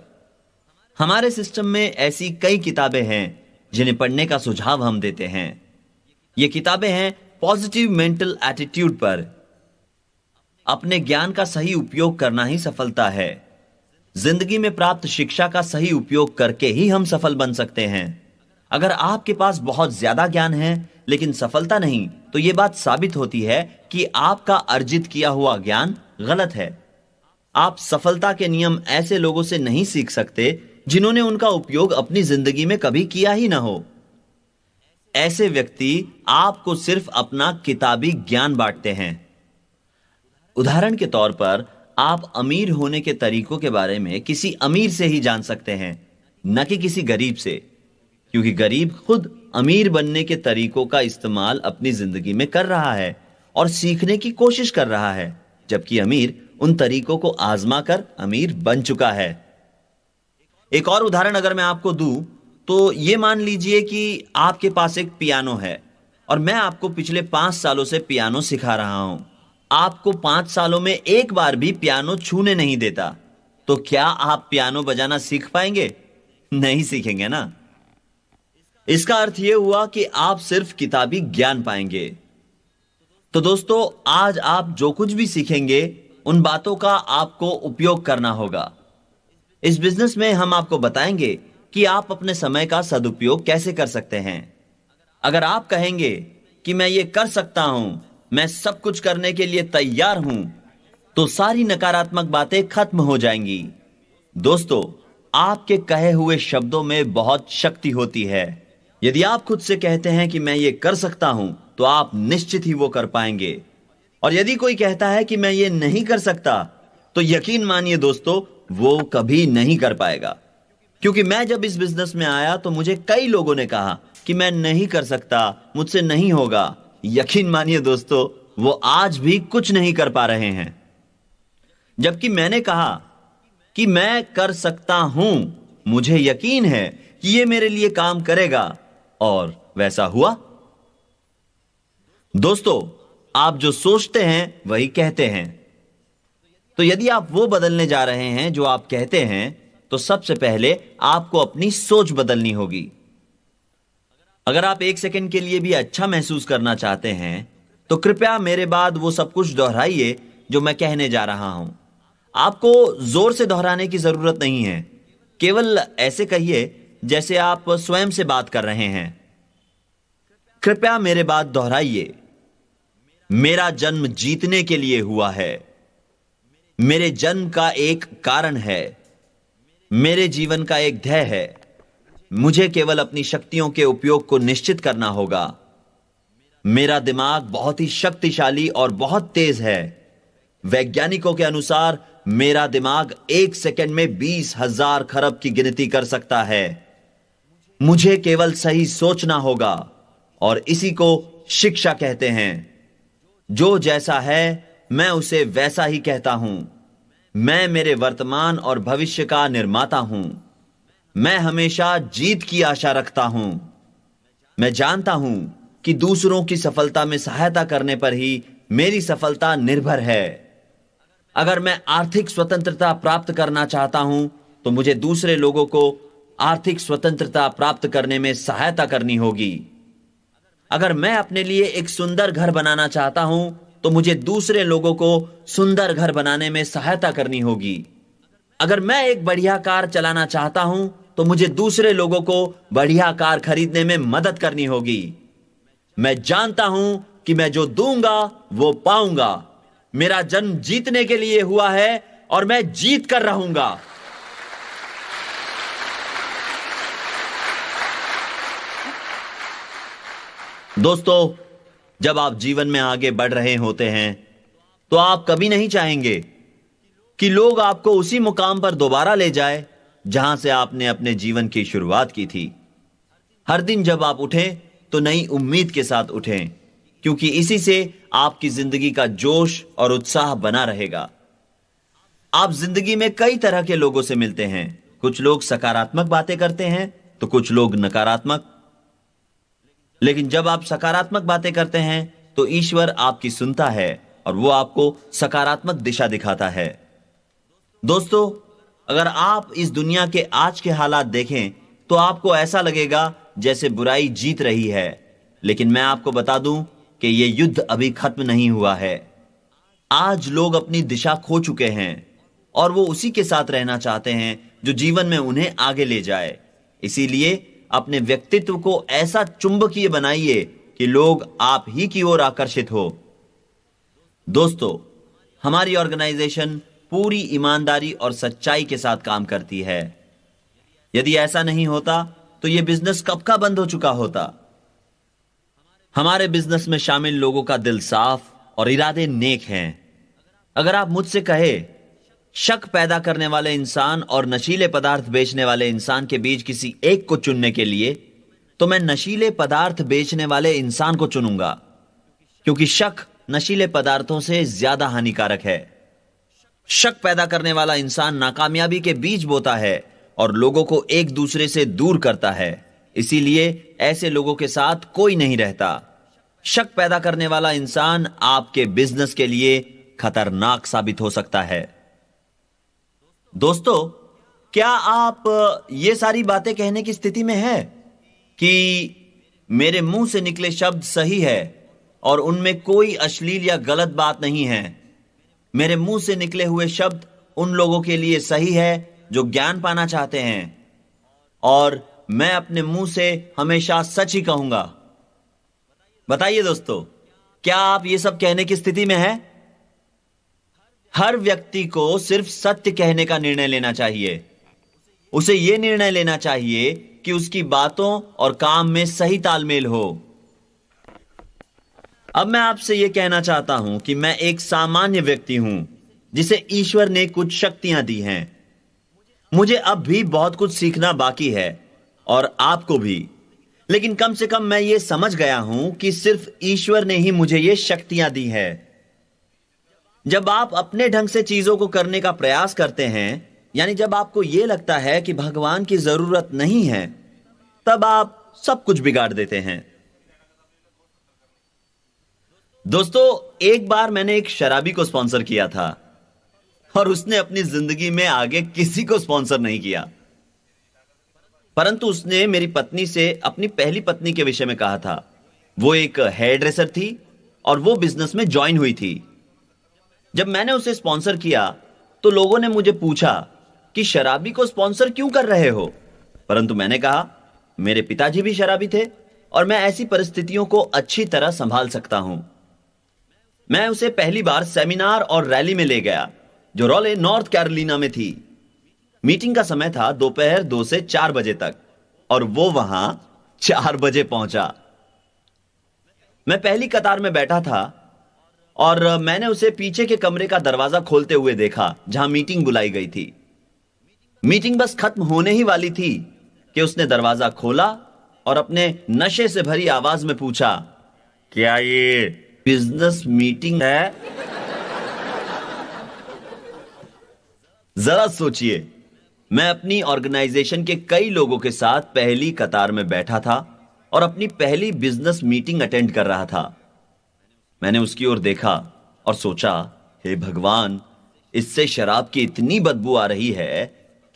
हमारे सिस्टम में ऐसी कई किताबें हैं जिन्हें पढ़ने का सुझाव हम देते हैं। ये किताबें हैं पॉजिटिव मेंटल एटीट्यूड पर। अपने ज्ञान का सही उपयोग करना ही सफलता है। जिंदगी में प्राप्त शिक्षा का सही उपयोग करके ही हम सफल बन सकते हैं। अगर आपके पास बहुत ज्यादा ज्ञान है लेकिन सफलता नहीं, तो यह बात साबित होती है कि आपका अर्जित किया हुआ ज्ञान गलत है। आप सफलता के नियम ऐसे लोगों से नहीं सीख सकते जिन्होंने उनका उपयोग अपनी जिंदगी में कभी किया ही ना हो। ऐसे व्यक्ति आपको सिर्फ अपना किताबी ज्ञान बांटते हैं। उदाहरण के तौर पर, आप अमीर होने के तरीकों के बारे में किसी अमीर से ही जान सकते हैं, न कि किसी गरीब से, क्योंकि गरीब खुद अमीर बनने के तरीकों का इस्तेमाल अपनी जिंदगी में कर रहा है और सीखने की कोशिश कर रहा है, जबकि अमीर उन तरीकों को आजमा कर अमीर बन चुका है। एक और उदाहरण अगर मैं आपको दूं, तो यह मान लीजिए कि आपके पास एक पियानो है और मैं आपको पिछले 5 सालों से पियानो सिखा रहा हूं। आपको 5 सालों में एक बार भी पियानो छूने नहीं देता, तो क्या आप पियानो बजाना सीख पाएंगे? नहीं सीखेंगे ना। इसका अर्थ यह हुआ कि आप सिर्फ किताबी ज्ञान पाएंगे। तो दोस्तों, आज आप जो कुछ भी सीखेंगे, उन बातों का आपको उपयोग करना होगा। इस बिजनेस में हम आपको बताएंगे कि आप अपने समय का सदुपयोग कैसे कर सकते हैं। अगर आप कहेंगे कि मैं ये कर सकता हूं, मैं सब कुछ करने के लिए तैयार हूं, तो सारी नकारात्मक बातें खत्म हो जाएंगी। दोस्तों, आपके कहे हुए शब्दों में बहुत शक्ति होती है। यदि आप खुद से कहते हैं कि मैं ये कर सकता हूं, तो आप निश्चित ही वो कर पाएंगे। और यदि कोई कहता है कि मैं ये नहीं कर सकता, तो यकीन मानिए दोस्तों, वो कभी नहीं कर पाएगा। क्योंकि मैं जब इस बिजनेस में आया, तो मुझे कई लोगों ने कहा कि मैं नहीं कर सकता, मुझसे नहीं होगा। यकीन मानिए दोस्तों, वो आज भी कुछ नहीं कर पा रहे हैं। जबकि मैंने कहा कि मैं कर सकता हूं, मुझे यकीन है कि ये मेरे लिए काम करेगा, और वैसा हुआ। दोस्तों, आप जो सोचते हैं वही कहते हैं। तो यदि आप वो बदलने जा रहे हैं जो आप कहते हैं, तो सबसे पहले आपको अपनी सोच बदलनी होगी। अगर आप 1 सेकंड के लिए भी अच्छा महसूस करना चाहते हैं, तो कृपया मेरे बाद वो सब कुछ दोहराइए जो मैं कहने जा रहा हूं। आपको जोर से दोहराने की जरूरत नहीं है। केवल ऐसे कहिए जैसे आप स्वयं से बात कर रहे हैं। कृपया मेरे बाद दोहराइए। मेरा जन्म जीतने के लिए हुआ है। मेरे जन्म का एक कारण है। मेरे जीवन का एक ध्येय है। मुझे केवल अपनी शक्तियों के उपयोग को निश्चित करना होगा। मेरा दिमाग बहुत ही शक्तिशाली और बहुत तेज है। वैज्ञानिकों के अनुसार मेरा दिमाग 1 सेकंड में 20,000 खरब की गिनती कर सकता है। मुझे केवल सही सोचना होगा, और इसी को शिक्षा कहते हैं। जो जैसा है, मैं उसे वैसा ही कहता हूं। मैं मेरे वर्तमान और भविष्य का निर्माता हूं। मैं हमेशा जीत की आशा रखता हूं। मैं जानता हूं कि दूसरों की सफलता में सहायता करने पर ही मेरी सफलता निर्भर है। अगर मैं आर्थिक स्वतंत्रता प्राप्त करना चाहता हूं, तो मुझे दूसरे लोगों को आर्थिक स्वतंत्रता प्राप्त करने में सहायता करनी होगी। अगर मैं अपने लिए एक सुंदर घर बनाना चाहता हूं, तो मुझे दूसरे लोगों को सुंदर घर बनाने में सहायता करनी होगी। अगर मैं एक बढ़िया कार चलाना चाहता हूं, तो मुझे दूसरे लोगों को बढ़िया कार खरीदने में मदद करनी होगी। मैं जानता हूं कि मैं जो दूंगा वो पाऊंगा। मेरा जन्म जीतने के लिए हुआ है और मैं जीत कर रहूंगा। दोस्तों, जब आप जीवन में आगे बढ़ रहे होते हैं तो आप कभी नहीं चाहेंगे कि लोग आपको उसी मुकाम पर दोबारा ले जाए जहां से आपने अपने जीवन की शुरुआत की थी। हर दिन जब आप उठें तो नई उम्मीद के साथ उठें, क्योंकि इसी से आपकी जिंदगी का जोश और उत्साह बना रहेगा। आप जिंदगी में कई तरह के लोगों से मिलते हैं। कुछ लोग सकारात्मक बातें करते हैं तो कुछ लोग नकारात्मक। लेकिन जब आप सकारात्मक बातें करते हैं तो ईश्वर आपकी सुनता है और वो आपको सकारात्मक दिशा दिखाता है। दोस्तों, अगर आप इस दुनिया के आज के हालात देखें तो आपको ऐसा लगेगा जैसे बुराई जीत रही है। लेकिन मैं आपको बता दूं कि यह युद्ध अभी खत्म नहीं हुआ है। आज लोग अपनी दिशा खो चुके हैं और वो उसी के साथ रहना चाहते हैं जो जीवन में उन्हें आगे ले जाए। इसीलिए अपने व्यक्तित्व को ऐसा चुंबकीय बनाइए कि लोग आप ही की ओर आकर्षित हो। दोस्तों, हमारी ऑर्गेनाइजेशन पूरी ईमानदारी और सच्चाई के साथ काम करती है। यदि ऐसा नहीं होता तो यह बिजनेस कब का बंद हो चुका होता। हमारे बिजनेस में शामिल लोगों का दिल साफ और इरादे नेक हैं। अगर आप मुझसे कहे शक पैदा करने वाले इंसान और नशीले पदार्थ बेचने वाले इंसान के बीच किसी एक को चुनने के लिए, तो मैं नशीले पदार्थ बेचने वाले इंसान को चुनूंगा, क्योंकि शक नशीले पदार्थों से ज्यादा हानिकारक है। शक पैदा करने वाला इंसान नाकामयाबी के बीज बोता है और लोगों को एक दूसरे से दूर करता है। इसीलिए ऐसे लोगों के साथ कोई नहीं रहता। शक पैदा करने वाला इंसान आपके बिजनेस के लिए खतरनाक साबित हो सकता है। दोस्तों, क्या आप ये सारी बातें कहने की स्थिति में हैं कि मेरे मुंह से निकले शब्द सही है और उनमें कोई अश्लील या गलत बात नहीं है? मेरे मुंह से निकले हुए शब्द उन लोगों के लिए सही है जो ज्ञान पाना चाहते हैं, और मैं अपने मुंह से हमेशा सच ही कहूंगा। बताइए दोस्तों, क्या आप ये सब कहने की स्थिति में हैं? हर व्यक्ति को सिर्फ सत्य कहने का निर्णय लेना चाहिए। उसे यह निर्णय लेना चाहिए कि उसकी बातों और काम में सही तालमेल हो। अब मैं आपसे यह कहना चाहता हूं कि मैं एक सामान्य व्यक्ति हूं जिसे ईश्वर ने कुछ शक्तियां दी हैं। मुझे अब भी बहुत कुछ सीखना बाकी है और आपको भी, लेकिन कम से कम मैं ये समझ गया हूं कि सिर्फ ईश्वर ने ही मुझे ये शक्तियां दी है। जब आप अपने ढंग से चीजों को करने का प्रयास करते हैं, यानी जब आपको यह लगता है कि भगवान की जरूरत नहीं है, तब आप सब कुछ बिगाड़ देते हैं। दोस्तों, एक बार मैंने एक शराबी को स्पॉन्सर किया था और उसने अपनी जिंदगी में आगे किसी को स्पॉन्सर नहीं किया, परंतु उसने मेरी पत्नी से अपनी पहली पत्नी के विषय में कहा था। वो एक हेयर ड्रेसर थी और वो बिजनेस में ज्वाइन हुई थी। जब मैंने उसे स्पॉन्सर किया तो लोगों ने मुझे पूछा कि शराबी को स्पॉन्सर क्यों कर रहे हो, परंतु मैंने कहा मेरे पिताजी भी शराबी थे और मैं ऐसी परिस्थितियों को अच्छी तरह संभाल सकता हूं। मैं उसे पहली बार सेमिनार और रैली में ले गया जो रॉले नॉर्थ कैरोलिना में थी। मीटिंग का समय था दोपहर 2 से 4 बजे तक और वो वहां 4 बजे पहुंचा। मैं पहली कतार में बैठा था और मैंने उसे पीछे के कमरे का दरवाजा खोलते हुए देखा जहां मीटिंग बुलाई गई थी। मीटिंग बस खत्म होने ही वाली थी कि उसने दरवाजा खोला और अपने नशे से भरी आवाज में पूछा, क्या ये बिजनेस मीटिंग है? जरा सोचिए, मैं अपनी ऑर्गेनाइजेशन के कई लोगों के साथ पहली कतार में बैठा था और अपनी पहली बिजनेस मीटिंग अटेंड कर रहा था। मैंने उसकी ओर देखा और सोचा, हे भगवान, इससे शराब की इतनी बदबू आ रही है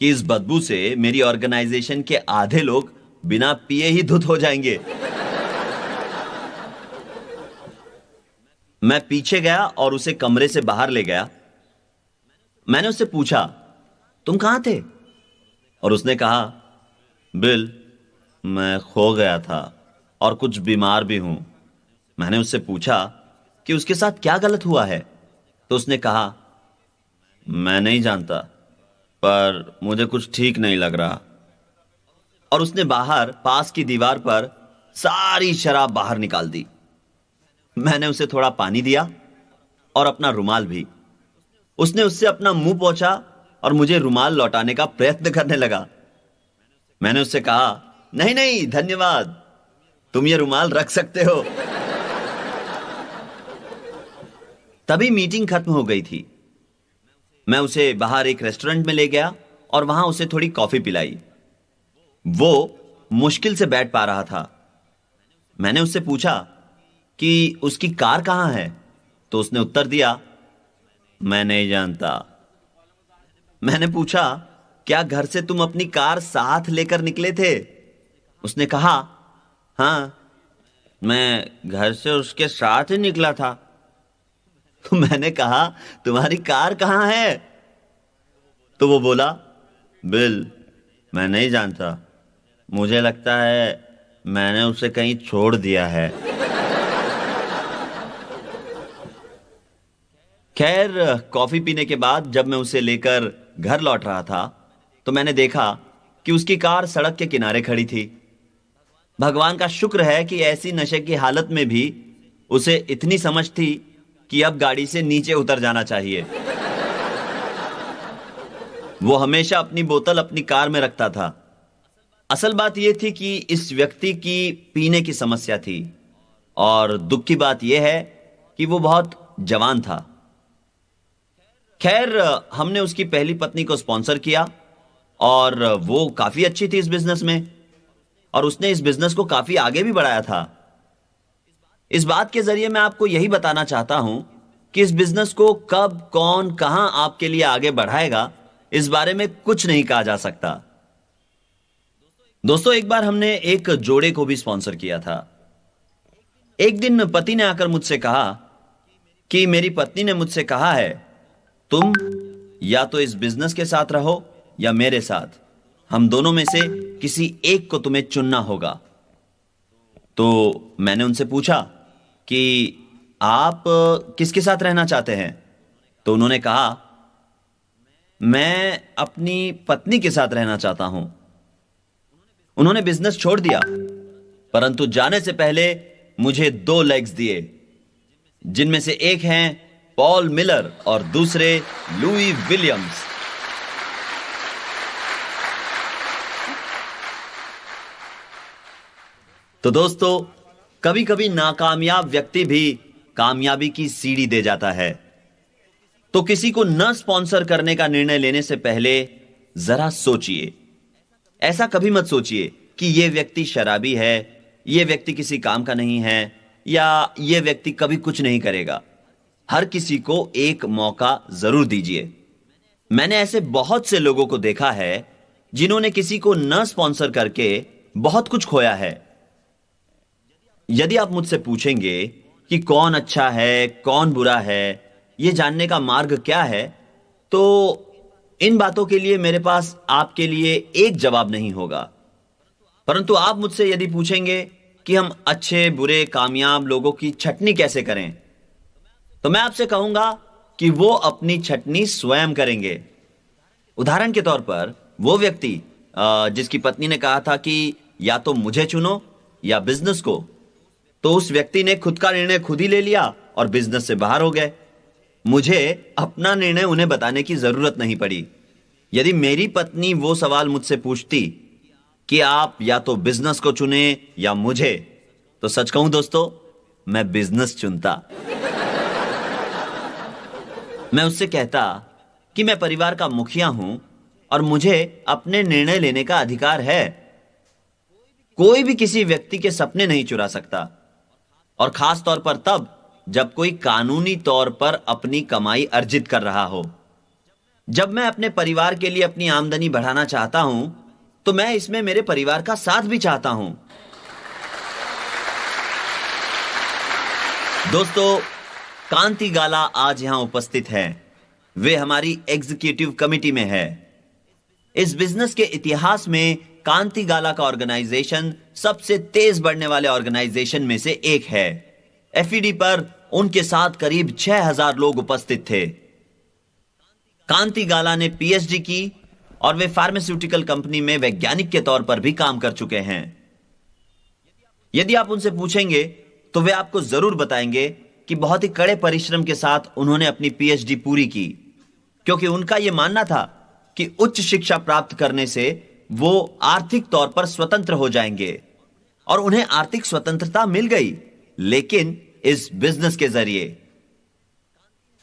कि इस बदबू से मेरी ऑर्गेनाइजेशन के आधे लोग बिना पिए ही धुत हो जाएंगे। मैं पीछे गया और उसे कमरे से बाहर ले गया। मैंने उससे पूछा, तुम कहां थे? और उसने कहा, बिल, मैं खो गया था और कुछ बीमार भी हूं। मैंने उससे पूछा कि उसके साथ क्या गलत हुआ है। तो उसने कहा, मैं नहीं जानता, पर मुझे कुछ ठीक नहीं लग रहा। और उसने बाहर पास की दीवार पर सारी शराब बाहर निकाल दी। मैंने उसे थोड़ा पानी दिया और अपना रुमाल भी। उसने उससे अपना मुंह पोंछा और मुझे रुमाल लौटाने का प्रयत्न करने लगा। मैंने उससे कहा, नहीं नहीं धन्यवाद, तुम ये रुमाल रख सकते हो। तभी मीटिंग खत्म हो गई थी। मैं उसे बाहर एक रेस्टोरेंट में ले गया और वहां उसे थोड़ी कॉफी पिलाई। वो मुश्किल से बैठ पा रहा था। मैंने उससे पूछा कि उसकी कार कहां है। तो उसने उत्तर दिया, मैं नहीं जानता। मैंने पूछा, क्या घर से तुम अपनी कार साथ लेकर निकले थे? उसने कहा, हां, मैं घर से उसके साथ ही निकला था। तो मैंने कहा, तुम्हारी कार कहां है? तो वो बोला, बिल, मैं नहीं जानता, मुझे लगता है मैंने उसे कहीं छोड़ दिया है। खैर, कॉफी पीने के बाद जब मैं उसे लेकर घर लौट रहा था तो मैंने देखा कि उसकी कार सड़क के किनारे खड़ी थी। भगवान का शुक्र है कि ऐसी नशे की हालत में भी उसे इतनी समझ थी कि अब गाड़ी से नीचे उतर जाना चाहिए। वो हमेशा अपनी बोतल अपनी कार में रखता था। असल बात यह थी कि इस व्यक्ति की पीने की समस्या थी, और दुख की बात यह है कि वो बहुत जवान था। खैर, हमने उसकी पहली पत्नी को स्पॉन्सर किया और वो काफी अच्छी थी इस बिजनेस में, और उसने इस बिजनेस को काफी आगे भी बढ़ाया था। इस बात के जरिए मैं आपको यही बताना चाहता हूं कि इस बिजनेस को कब, कौन, कहां आपके लिए आगे बढ़ाएगा, इस बारे में कुछ नहीं कहा जा सकता। दोस्तों, एक बार हमने एक जोड़े को भी स्पॉन्सर किया था। एक दिन पति ने आकर मुझसे कहा कि मेरी पत्नी ने मुझसे कहा है, तुम या तो इस बिजनेस के साथ रहो या मेरे साथ, हम दोनों में से किसी एक को तुम्हें चुनना होगा। तो मैंने उनसे पूछा कि आप किसके साथ रहना चाहते हैं? तो उन्होंने कहा, मैं अपनी पत्नी के साथ रहना चाहता हूं। उन्होंने बिजनेस छोड़ दिया, परंतु जाने से पहले मुझे 2 लेग्स दिए, जिनमें से एक हैं पॉल मिलर और दूसरे लुई विलियम्स। तो दोस्तों, कभी कभी नाकामयाब व्यक्ति भी कामयाबी की सीढ़ी दे जाता है। तो किसी को न स्पॉन्सर करने का निर्णय लेने से पहले जरा सोचिए। ऐसा कभी मत सोचिए कि यह व्यक्ति शराबी है, यह व्यक्ति किसी काम का नहीं है, या यह व्यक्ति कभी कुछ नहीं करेगा। हर किसी को एक मौका जरूर दीजिए। मैंने ऐसे बहुत से लोगों को देखा है जिन्होंने किसी को न स्पॉन्सर करके बहुत कुछ खोया है। यदि आप मुझसे पूछेंगे कि कौन अच्छा है, कौन बुरा है, यह जानने का मार्ग क्या है, तो इन बातों के लिए मेरे पास आपके लिए एक जवाब नहीं होगा। परंतु आप मुझसे यदि पूछेंगे कि हम अच्छे, बुरे, कामयाब लोगों की छटनी कैसे करें, तो मैं आपसे कहूंगा कि वो अपनी छटनी स्वयं करेंगे। उदाहरण के तौर पर, वो व्यक्ति जिसकी पत्नी ने कहा था कि या तो मुझे चुनो या बिजनेस को, तो उस व्यक्ति ने खुद का निर्णय खुद ही ले लिया और बिजनेस से बाहर हो गए। मुझे अपना निर्णय उन्हें बताने की जरूरत नहीं पड़ी। यदि मेरी पत्नी वो सवाल मुझसे पूछती कि आप या तो बिजनेस को चुने या मुझे, तो सच कहूं दोस्तों, मैं बिजनेस चुनता। मैं उससे कहता कि मैं परिवार का मुखिया हूं और मुझे अपने निर्णय लेने का अधिकार है। कोई भी किसी व्यक्ति के सपने नहीं चुरा सकता, और खास तौर पर तब जब कोई कानूनी तौर पर अपनी कमाई अर्जित कर रहा हो। जब मैं अपने परिवार के लिए अपनी आमदनी बढ़ाना चाहता हूं, तो मैं इसमें मेरे परिवार का साथ भी चाहता हूं। दोस्तों, कांति गाला आज यहां उपस्थित हैं। वे हमारी एग्जीक्यूटिव कमेटी में है। इस बिजनेस के इतिहास में कांति गाला का ऑर्गेनाइजेशन सबसे तेज बढ़ने वाले ऑर्गेनाइजेशन में से एक है। एफईडी पर उनके साथ करीब 6,000 लोग उपस्थित थे। कांति गाला ने पीएचडी की और वे फार्मास्यूटिकल कंपनी में वैज्ञानिक के तौर पर भी काम कर चुके हैं। यदि आप उनसे पूछेंगे तो वे आपको जरूर बताएंगे कि बहुत ही कड़े परिश्रम के साथ उन्होंने अपनी पीएचडी पूरी की, क्योंकि उनका यह मानना था कि उच्च शिक्षा प्राप्त करने से वो आर्थिक तौर पर स्वतंत्र हो जाएंगे। और उन्हें आर्थिक स्वतंत्रता मिल गई, लेकिन इस बिजनेस के जरिए।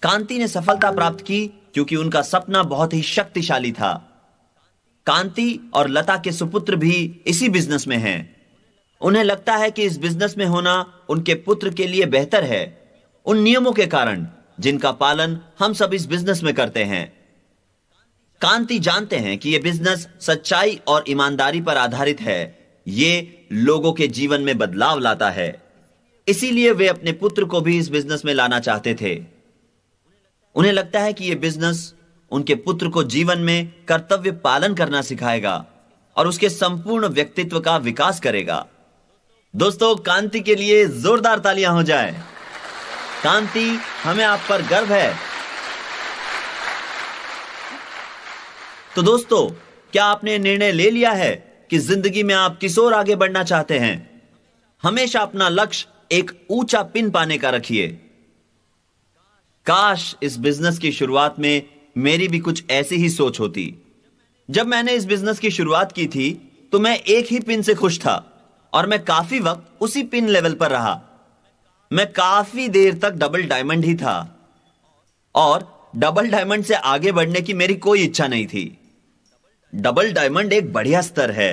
कांति ने सफलता प्राप्त की क्योंकि उनका सपना बहुत ही शक्तिशाली था। कांति और लता के सुपुत्र भी इसी बिजनेस में हैं। उन्हें लगता है कि इस बिजनेस में होना उनके पुत्र के लिए बेहतर है, उन नियमों के कारण जिनका पालन हम सब इस बिजनेस में करते हैं। कांति जानते हैं कि यह बिजनेस सच्चाई और ईमानदारी पर आधारित है। यह लोगों के जीवन में बदलाव लाता है। इसीलिए वे अपने पुत्र को भी इस बिजनेस में लाना चाहते थे। उन्हें लगता है कि यह बिजनेस उनके पुत्र को जीवन में कर्तव्य पालन करना सिखाएगा और उसके संपूर्ण व्यक्तित्व का विकास करेगा। दोस्तों, कांति के लिए जोरदार तालियां हो जाए। कांति, हमें आप पर गर्व है। तो दोस्तों, क्या आपने निर्णय ले लिया है कि जिंदगी में आप किस ओर आगे बढ़ना चाहते हैं? हमेशा अपना लक्ष्य एक ऊंचा पिन पाने का रखिए। काश इस बिजनेस की शुरुआत में मेरी भी कुछ ऐसी ही सोच होती। जब मैंने इस बिजनेस की शुरुआत की थी तो मैं एक ही पिन से खुश था और मैं काफी वक्त उसी पिन लेवल पर रहा। मैं काफी देर तक डबल डायमंड ही था और डबल डायमंड से आगे बढ़ने की मेरी कोई इच्छा नहीं थी। डबल डायमंड एक बढ़िया स्तर है।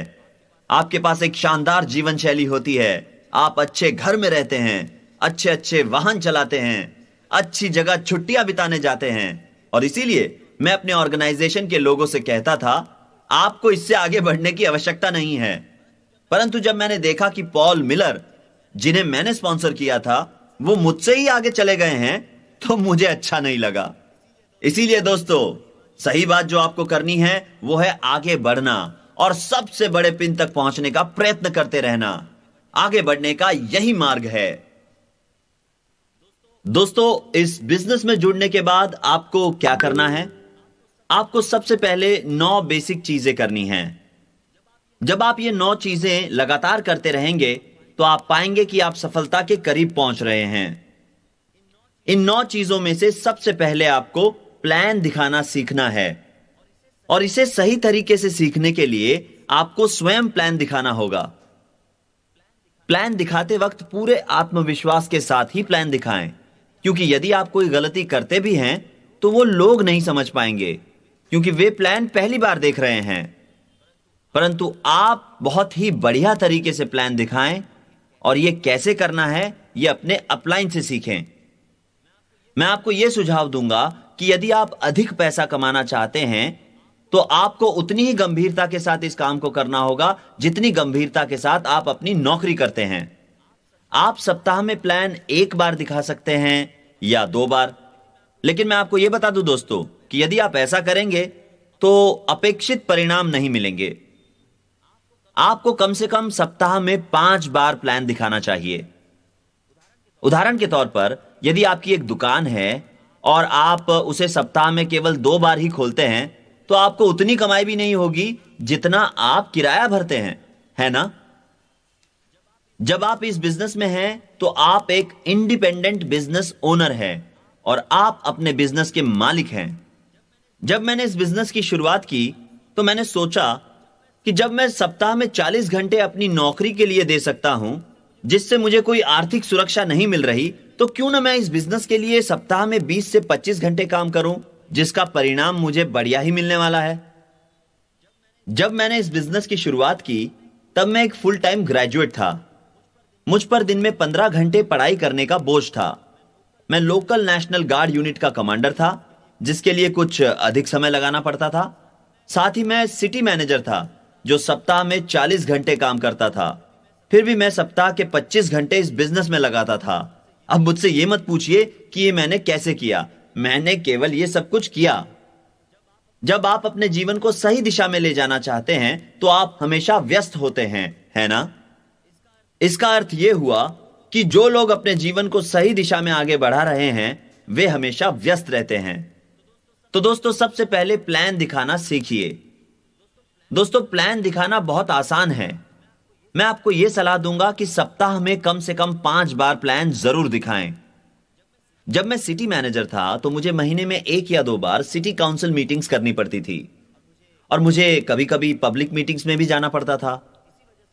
आपके पास एक शानदार जीवन शैली होती है, आप अच्छे घर में रहते हैं, अच्छे अच्छे वाहन चलाते हैं, अच्छी जगह छुट्टियां बिताने जाते हैं। और इसीलिए मैं अपने ऑर्गेनाइजेशन के लोगों से कहता था, आपको इससे आगे बढ़ने की आवश्यकता नहीं है। परंतु जब मैंने देखा कि पॉल मिलर, जिन्हें मैंने स्पॉन्सर किया था, वो मुझसे ही आगे चले गए हैं, तो मुझे अच्छा नहीं लगा। इसीलिए दोस्तों, सही बात जो आपको करनी है वो है आगे बढ़ना और सबसे बड़े पिन तक पहुंचने का प्रयत्न करते रहना। आगे बढ़ने का यही मार्ग है। दोस्तों, इस बिजनेस में जुड़ने के बाद आपको क्या करना है? आपको सबसे पहले 9 बेसिक चीजें करनी हैं। जब आप ये 9 चीजें लगातार करते रहेंगे तो आप पाएंगे कि आप सफलता के करीब पहुंच रहे हैं। इन 9 चीजों में से सबसे पहले आपको प्लान दिखाना सीखना है और इसे सही तरीके से सीखने के लिए आपको स्वयं प्लान दिखाना होगा। प्लान दिखाते वक्त पूरे आत्मविश्वास के साथ ही प्लान दिखाएं, क्योंकि यदि आप कोई गलती करते भी हैं तो वो लोग नहीं समझ पाएंगे, क्योंकि वे प्लान पहली बार देख रहे हैं। परंतु आप बहुत ही बढ़िया तरीके से प्लान दिखाएं और यह कैसे करना है यह अपने अपलाइन से सीखें। मैं आपको यह सुझाव दूंगा कि यदि आप अधिक पैसा कमाना चाहते हैं तो आपको उतनी ही गंभीरता के साथ इस काम को करना होगा जितनी गंभीरता के साथ आप अपनी नौकरी करते हैं। आप सप्ताह में प्लान 1 बार दिखा सकते हैं या 2 बार, लेकिन मैं आपको यह बता दूं दोस्तों कि यदि आप ऐसा करेंगे तो अपेक्षित परिणाम नहीं मिलेंगे। आपको कम से कम सप्ताह में 5 बार प्लान दिखाना चाहिए। उदाहरण के तौर पर, यदि आपकी एक दुकान है और आप उसे सप्ताह में केवल 2 बार ही खोलते हैं तो आपको उतनी कमाई भी नहीं होगी जितना आप किराया भरते हैं, है ना? जब आप इस बिजनेस में हैं तो आप एक इंडिपेंडेंट बिजनेस ओनर हैं और आप अपने बिजनेस के मालिक हैं। जब मैंने इस बिजनेस की शुरुआत की तो मैंने सोचा कि जब मैं सप्ताह में 40 घंटे अपनी नौकरी के लिए दे सकता हूं, जिससे मुझे कोई आर्थिक सुरक्षा नहीं मिल रही, तो क्यों ना मैं इस बिजनेस के लिए सप्ताह में 20 से 25 घंटे काम करूं, जिसका परिणाम मुझे बढ़िया ही मिलने वाला है। जब मैंने इस बिजनेस की शुरुआत की तब मैं एक फुल टाइम ग्रेजुएट था। मुझ पर दिन में 15 घंटे पढ़ाई करने का बोझ था। मैं लोकल नेशनल गार्ड यूनिट का कमांडर था, जिसके लिए कुछ अधिक समय लगाना पड़ता था। साथ ही मैं सिटी मैनेजर था जो सप्ताह में 40 घंटे काम करता था। फिर भी मैं सप्ताह के 25 घंटे इस बिजनेस में लगाता था। अब मुझसे यह मत पूछिए कि ये मैंने कैसे किया, मैंने केवल ये सब कुछ किया। जब आप अपने जीवन को सही दिशा में ले जाना चाहते हैं तो आप हमेशा व्यस्त होते हैं, है ना? इसका अर्थ यह हुआ कि जो लोग अपने जीवन को सही दिशा में आगे बढ़ा रहे हैं वे हमेशा व्यस्त रहते हैं। तो दोस्तों, सबसे पहले प्लान दिखाना सीखिए। दोस्तों, प्लान दिखाना बहुत आसान है। मैं आपको यह सलाह दूंगा कि सप्ताह में कम से कम 5 बार प्लान जरूर दिखाएं। जब मैं सिटी मैनेजर था तो मुझे महीने में 1 या 2 बार सिटी काउंसिल मीटिंग्स करनी पड़ती थी और मुझे कभी कभी पब्लिक मीटिंग्स में भी जाना पड़ता था।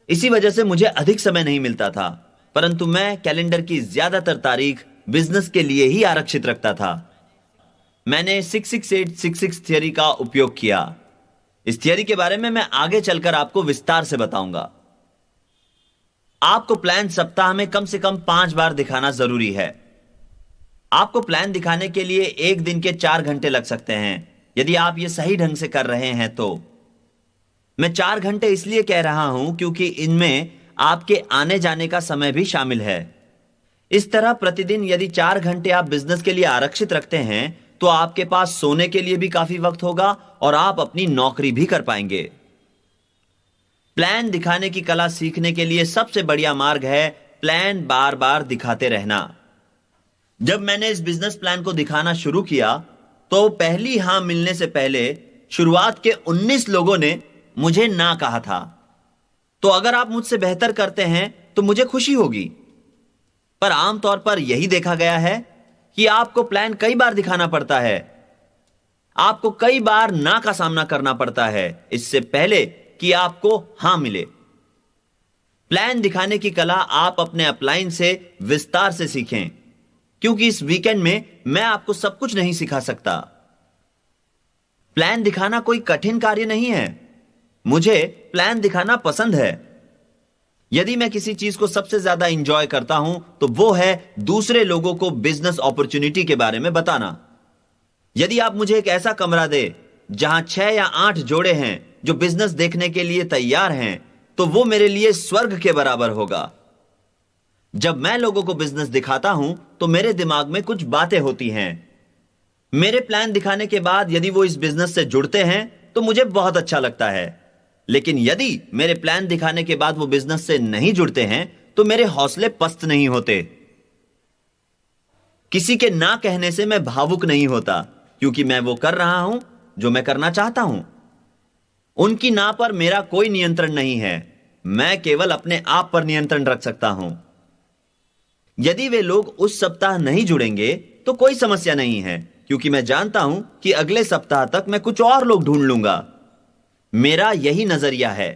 इसी वजह से मुझे अधिक समय नहीं मिलता था, परंतु मैं कैलेंडर की ज्यादातर तारीख बिजनेस के लिए ही आरक्षित रखता था। मैंने 66866 थियरी का उपयोग किया। इस थियरी के बारे में मैं आगे चलकर आपको विस्तार से बताऊंगा। आपको प्लान सप्ताह में कम से कम 5 बार दिखाना जरूरी है। आपको प्लान दिखाने के लिए 1 दिन के 4 घंटे लग सकते हैं यदि आप यह सही ढंग से कर रहे हैं तो। मैं 4 घंटे इसलिए कह रहा हूं क्योंकि इनमें आपके आने जाने का समय भी शामिल है। इस तरह प्रतिदिन यदि 4 घंटे आप बिजनेस के लिए आरक्षित रखते हैं तो आपके पास सोने के लिए भी काफी वक्त होगा और आप अपनी नौकरी भी कर पाएंगे। प्लान दिखाने की कला सीखने के लिए सबसे बढ़िया मार्ग है प्लान बार बार दिखाते रहना। जब मैंने इस बिजनेस प्लान को दिखाना शुरू किया तो पहली हां मिलने से पहले शुरुआत के 19 लोगों ने मुझे ना कहा था। तो अगर आप मुझसे बेहतर करते हैं तो मुझे खुशी होगी, पर आमतौर पर यही देखा गया है कि आपको प्लान कई बार दिखाना पड़ता है। आपको कई बार ना का सामना करना पड़ता है इससे पहले कि आपको हां मिले। प्लान दिखाने की कला आप अपने अपलाइन से विस्तार से सीखें, क्योंकि इस वीकेंड में मैं आपको सब कुछ नहीं सिखा सकता। प्लान दिखाना कोई कठिन कार्य नहीं है। मुझे प्लान दिखाना पसंद है। यदि मैं किसी चीज को सबसे ज्यादा इंजॉय करता हूं तो वो है दूसरे लोगों को बिजनेस अपॉर्चुनिटी के बारे में बताना। यदि आप मुझे एक ऐसा कमरा दे जहां 6 या 8 जोड़े हैं जो बिजनेस देखने के लिए तैयार हैं, तो वो मेरे लिए स्वर्ग के बराबर होगा। जब मैं लोगों को बिजनेस दिखाता हूं तो मेरे दिमाग में कुछ बातें होती हैं। मेरे प्लान दिखाने के बाद यदि वो इस बिजनेस से जुड़ते हैं तो मुझे बहुत अच्छा लगता है, लेकिन यदि मेरे प्लान दिखाने के बाद वो बिजनेस से नहीं जुड़ते हैं तो मेरे हौसले पस्त नहीं होते। किसी के ना कहने से मैं भावुक नहीं होता, क्योंकि मैं वो कर रहा हूं जो मैं करना चाहता हूं। उनकी ना पर मेरा कोई नियंत्रण नहीं है। मैं केवल अपने आप पर नियंत्रण रख सकता हूं। यदि वे लोग उस सप्ताह नहीं जुड़ेंगे तो कोई समस्या नहीं है, क्योंकि मैं जानता हूं कि अगले सप्ताह तक मैं कुछ और लोग ढूंढ लूंगा। मेरा यही नजरिया है।